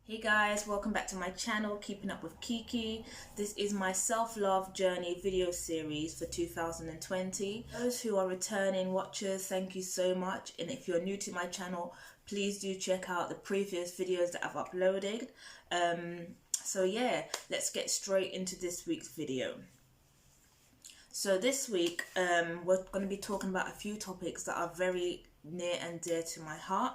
Hey guys, welcome back to my channel, Keeping Up with Kiki. This is my self-love journey video series for 2020. Those who are returning watchers, thank you so much. And if you're new to my channel, please do check out the previous videos that I've uploaded. So yeah, let's get straight into this week's video. So this week, we're going to be talking about a few topics that are very near and dear to my heart.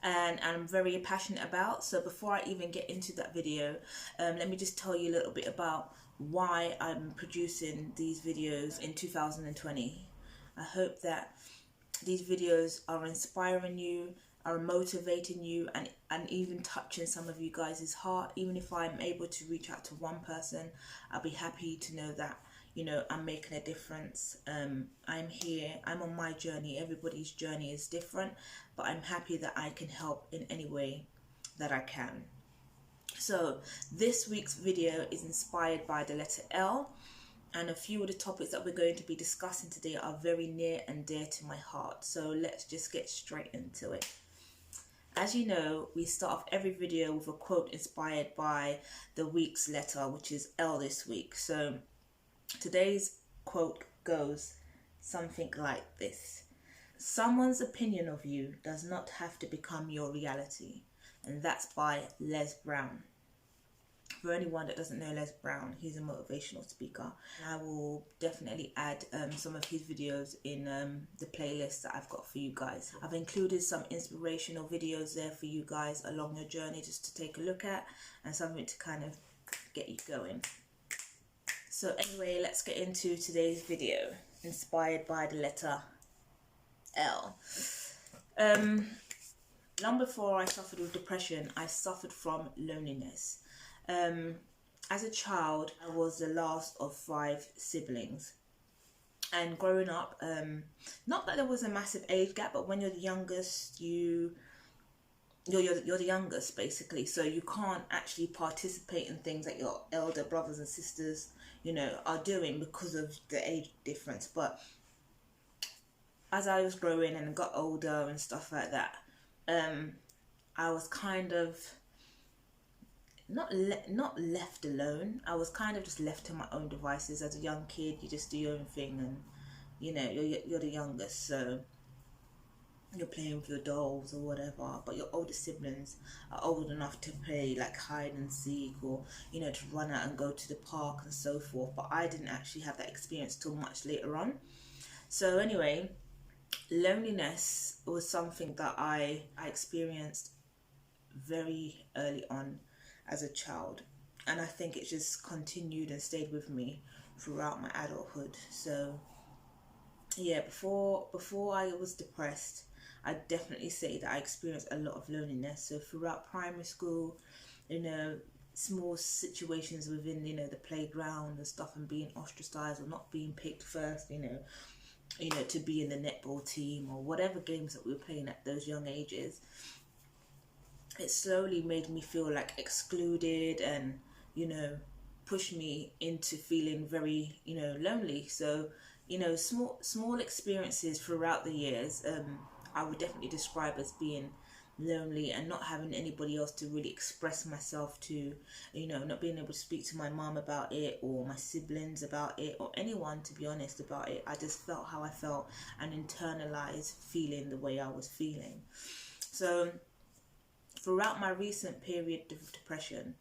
And I'm very passionate about. So before I even get into that video, let me just tell you a little bit about why I'm producing these videos in 2020. I hope that these videos are inspiring you, are motivating you, and even touching some of you guys' heart. Even if I'm able to reach out to one person, I'll be happy to know that, you know, I'm making a difference. I'm here, I'm on my journey. Everybody's journey is different, but I'm happy that I can help in any way that I can. So this week's video is inspired by the letter L, and a few of the topics that we're going to be discussing today are very near and dear to my heart. So let's just get straight into it. As you know, we start off every video with a quote inspired by the week's letter, which is L this week. So today's quote goes something like this: someone's opinion of you does not have to become your reality. And that's by Les Brown. For anyone that doesn't know Les Brown, he's a motivational speaker. I will definitely add some of his videos in the playlist that I've got for you guys. I've included some inspirational videos there for you guys along your journey just to take a look at, and something to kind of get you going. So anyway, let's get into today's video, inspired by the letter L. Long before I suffered with depression, I suffered from loneliness. As a child, I was the last of 5 siblings. And growing up, not that there was a massive age gap, but when you're the youngest, you're the youngest basically, so you can't actually participate in things that your elder brothers and sisters, you know, are doing because of the age difference. But as I was growing and got older and stuff like that, I was kind of not left alone. I was kind of just left to my own devices. As a young kid, you just do your own thing, and you know, you're the youngest, so you're playing with your dolls or whatever. But your older siblings are old enough to play like hide and seek, or you know, to run out and go to the park and so forth. But I didn't actually have that experience till much later on. So anyway, loneliness was something that I experienced very early on as a child, and I think it just continued and stayed with me throughout my adulthood. So yeah, before I was depressed, I'd definitely say that I experienced a lot of loneliness. So throughout primary school, you know, small situations within, you know, the playground and stuff, and being ostracized or not being picked first, you know, to be in the netball team or whatever games that we were playing at those young ages, it slowly made me feel like excluded, and you know, pushed me into feeling very, you know, lonely. So you know, small experiences throughout the years, I would definitely describe as being lonely, and not having anybody else to really express myself to, you know, not being able to speak to my mom about it, or my siblings about it, or anyone, to be honest, about it. I just felt how I felt and internalized feeling the way I was feeling. So throughout my recent period of depression,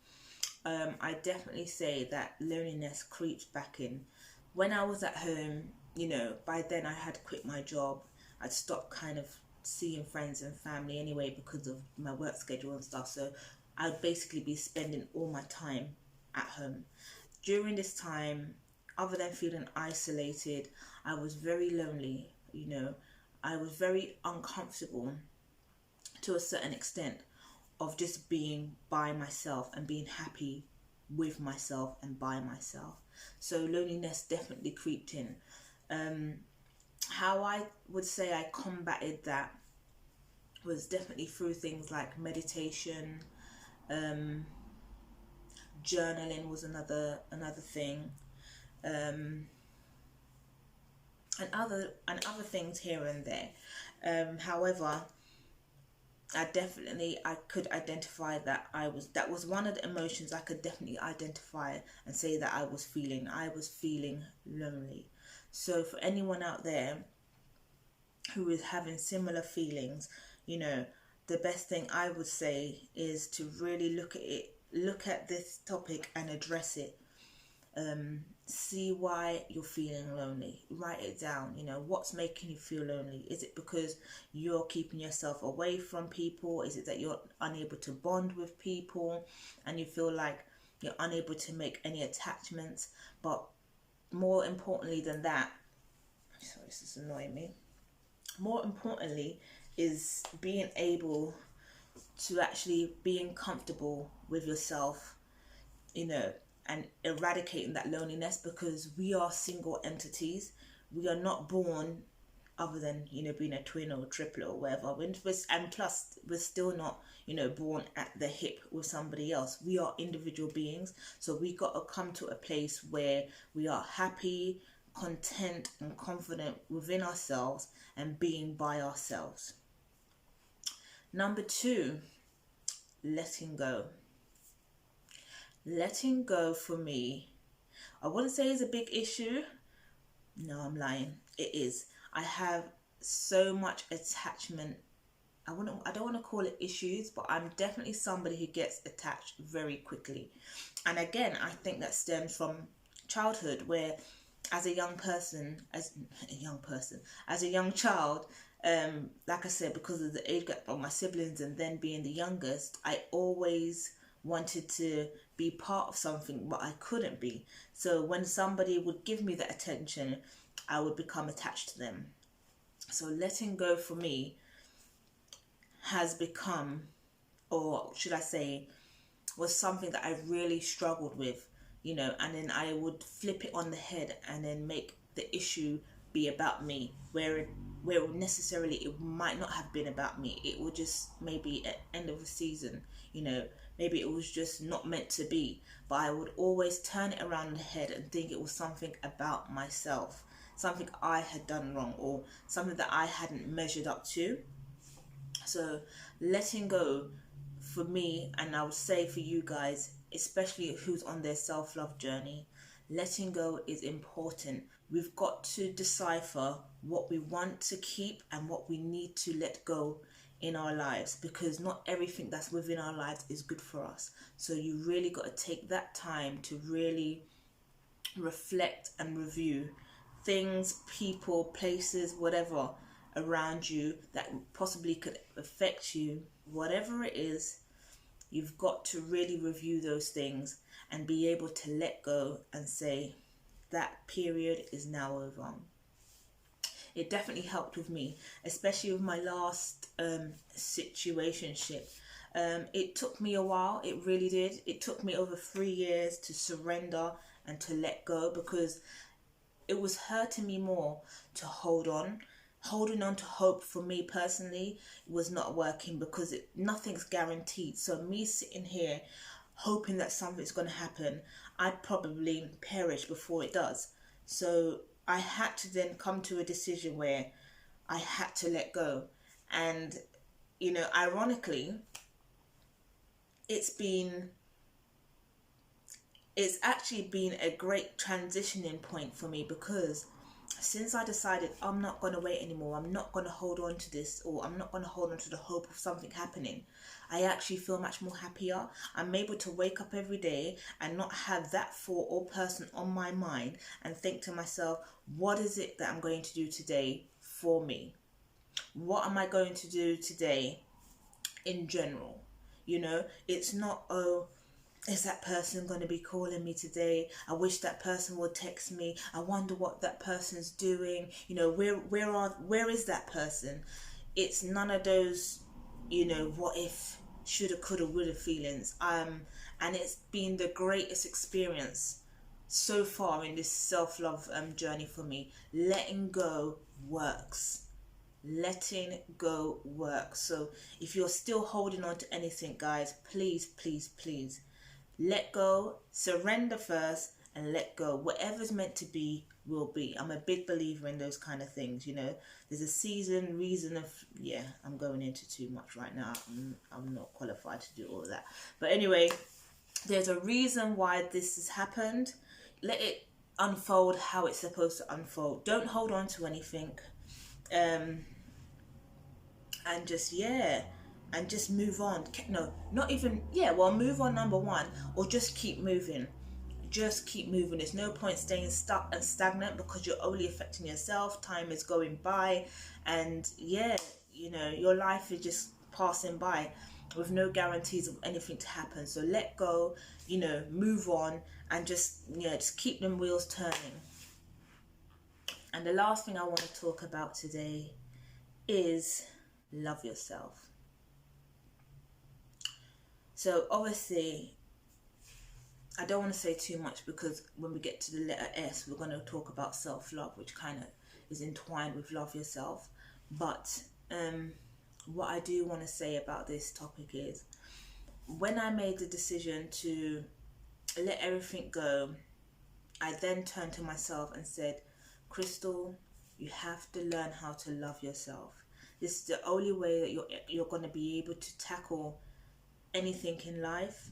I definitely say that loneliness creeps back in. When I was at home, you know, by then I had quit my job. I'd stopped kind of seeing friends and family anyway because of my work schedule and stuff. So I'd basically be spending all my time at home. During this time, other than feeling isolated, I was very lonely. You know, I was very uncomfortable to a certain extent of just being by myself and being happy with myself and by myself. So loneliness definitely creeped in. How I would say I combated that was definitely through things like meditation, journaling was another thing, and other things here and there. However, I could identify that that was one of the emotions I could definitely identify and say that I was feeling lonely. So for anyone out there who is having similar feelings, you know, the best thing I would say is to really look at this topic and address it. See why you're feeling lonely. Write it down. You know, what's making you feel lonely? Is it because you're keeping yourself away from people? Is it that you're unable to bond with people and you feel like you're unable to make any attachments? But more importantly than that, sorry, this is annoying me. More importantly is being able to actually being comfortable with yourself, you know, and eradicating that loneliness, because we are single entities. We are not born other than, you know, being a twin or a triplet or whatever. And plus, we're still not, you know, born at the hip with somebody else. We are individual beings. So we got to come to a place where we are happy, content and confident within ourselves and being by ourselves. Number 2, letting go. Letting go for me, I wouldn't say is a big issue. No, I'm lying. It is. I have so much attachment. I don't want to call it issues, but I'm definitely somebody who gets attached very quickly. And again, I think that stems from childhood, where as a young child, like I said, because of the age gap of my siblings and then being the youngest, I always wanted to be part of something, but I couldn't be. So when somebody would give me that attention, I would become attached to them. So letting go for me has become, or should I say, was something that I really struggled with, you know, and then I would flip it on the head and then make the issue be about me, where necessarily it might not have been about me. It would just maybe at end of the season, you know, maybe it was just not meant to be. But I would always turn it around the head and think it was something about myself, something I had done wrong, or something that I hadn't measured up to. So letting go for me, and I would say for you guys, especially who's on their self-love journey, letting go is important. We've got to decipher what we want to keep and what we need to let go in our lives, because not everything that's within our lives is good for us. So you really got to take that time to really reflect and review things, people, places, whatever around you that possibly could affect you. Whatever it is, you've got to really review those things and be able to let go and say that period is now over. It definitely helped with me, especially with my last situationship. It took me a while, it really did. It took me over 3 years to surrender and to let go, because it was hurting me more to hold on. Holding on to hope for me personally was not working, because nothing's guaranteed. So me sitting here hoping that something's going to happen, I'd probably perish before it does. So I had to then come to a decision where I had to let go. And, you know, ironically, it's actually been a great transitioning point for me, because since I decided I'm not going to wait anymore, I'm not going to hold on to this, or I'm not going to hold on to the hope of something happening, I actually feel much more happier. I'm able to wake up every day and not have that thought or person on my mind and think to myself, what is it that I'm going to do today for me? What am I going to do today in general? You know, it's not, oh, is that person going to be calling me today? I wish that person would text me. I wonder what that person's doing. You know, where is that person? It's none of those, you know, what if, shoulda, coulda, woulda feelings. And it's been the greatest experience so far in this self-love journey for me. Letting go works. Letting go works. So if you're still holding on to anything, guys, please, please, please, let go, surrender first, and let go. Whatever's meant to be will be. I'm a big believer in those kind of things, you know. There's a season, reason of, yeah, I'm going into too much right now. I'm not qualified to do all of that. But anyway, there's a reason why this has happened. Let it unfold how it's supposed to unfold. Don't hold on to anything. And just, yeah, and just move on. No, not even, yeah, well, move on, number one, or just keep moving. Just keep moving. There's no point staying stuck and stagnant, because you're only affecting yourself. Time is going by, and yeah, you know, your life is just passing by with no guarantees of anything to happen. So let go, you know, move on, and just, yeah, just keep them wheels turning. And the last thing I want to talk about today is love yourself. So obviously, I don't want to say too much, because when we get to the letter S, we're going to talk about self-love, which kind of is entwined with love yourself. But what I do want to say about this topic is, when I made the decision to let everything go, I then turned to myself and said, Crystal, you have to learn how to love yourself. This is the only way that you're going to be able to tackle anything in life.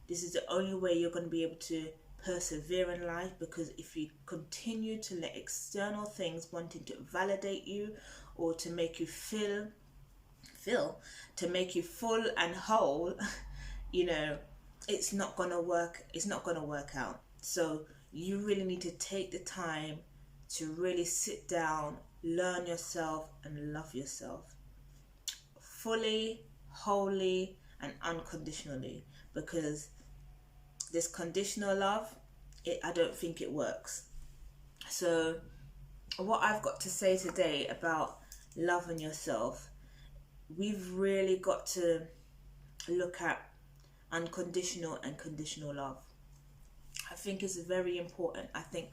This is the only way you're going to be able to persevere in life, because if you continue to let external things wanting to validate you, or to make you feel to make you full and whole, you know, it's not going to work. It's not going to work out. So you really need to take the time to really sit down, learn yourself, and love yourself fully, wholly, and unconditionally. Because this conditional love, I don't think it works. So what I've got to say today about loving yourself, we've really got to look at unconditional and conditional love. I think it's very important. I think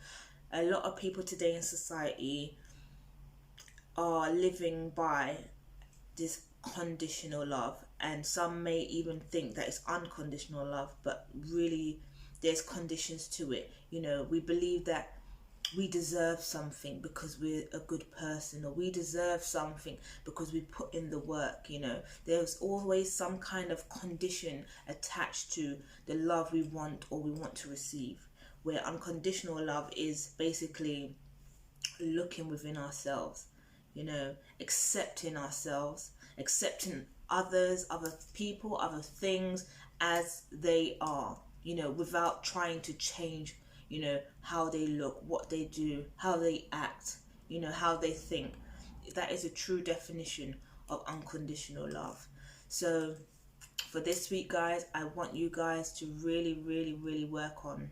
a lot of people today in society are living by this conditional love, and some may even think that it's unconditional love, but really there's conditions to it. You know, we believe that we deserve something because we're a good person, or we deserve something because we put in the work. You know, there's always some kind of condition attached to the love we want or we want to receive, where unconditional love is basically looking within ourselves, you know, accepting ourselves, accepting others, other people, other things as they are, you know, without trying to change, you know, how they look, what they do, how they act, you know, how they think. That is a true definition of unconditional love. So for this week, guys, I want you guys to really, really, really work on.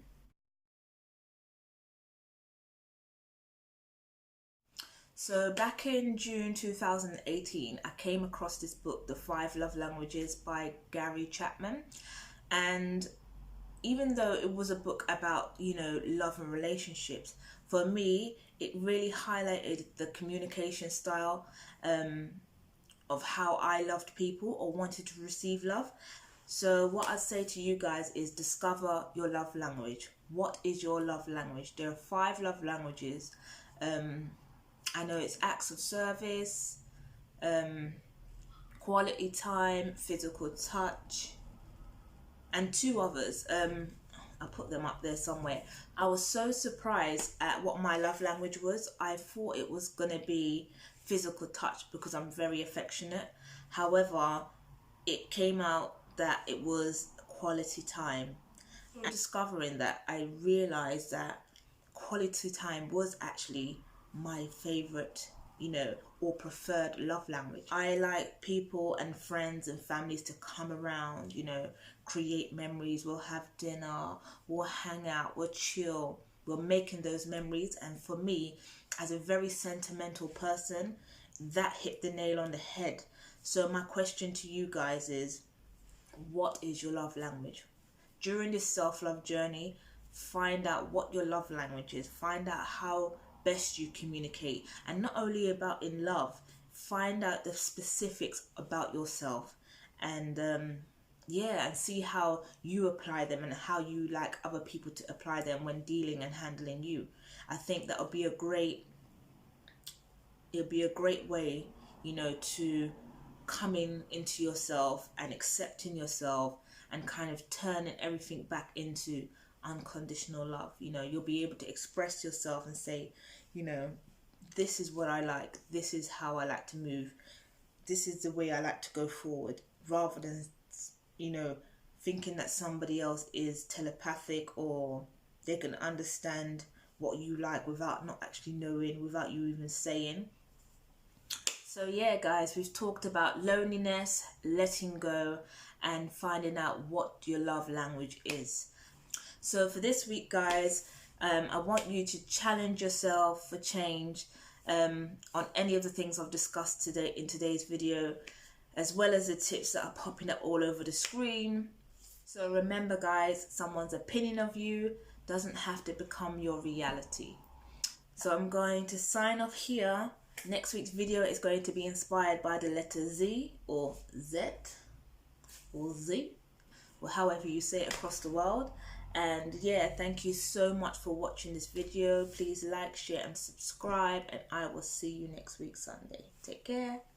So back in June 2018, I came across this book, The 5 Love Languages by Gary Chapman. And even though it was a book about, you know, love and relationships, for me, it really highlighted the communication style of how I loved people or wanted to receive love. So what I'd say to you guys is discover your love language. What is your love language? There are 5 love languages. I know it's acts of service, quality time, physical touch, and 2 others. I'll put them up there somewhere. I was so surprised at what my love language was. I thought it was going to be physical touch because I'm very affectionate. However, it came out that it was quality time. And discovering that, I realized that quality time was actually my favorite, you know, or preferred love language. I like people and friends and families to come around, you know, create memories. We'll have dinner, we'll hang out, we'll chill, we're making those memories. And for me, as a very sentimental person, that hit the nail on the head. So my question to you guys is, what is your love language? During this self-love journey, find out what your love language is. Find out how best you communicate, and not only about in love, find out the specifics about yourself. And yeah, and see how you apply them and how you like other people to apply them when dealing and handling you. I think that would be a great, it'll be a great way, you know, to coming into yourself and accepting yourself and kind of turning everything back into unconditional love. You know, you'll be able to express yourself and say, you know, this is what I like, this is how I like to move, this is the way I like to go forward, rather than, you know, thinking that somebody else is telepathic or they can understand what you like without not actually knowing, without you even saying. So yeah, guys, we've talked about loneliness, letting go, and finding out what your love language is. So for this week, guys, I want you to challenge yourself for change on any of the things I've discussed today in today's video, as well as the tips that are popping up all over the screen. So remember, guys, someone's opinion of you doesn't have to become your reality. So I'm going to sign off here. Next week's video is going to be inspired by the letter Z or Z or Z, or however you say it across the world. And yeah, thank you so much for watching this video. Please like, share and subscribe, and I will see you next week Sunday. Take care.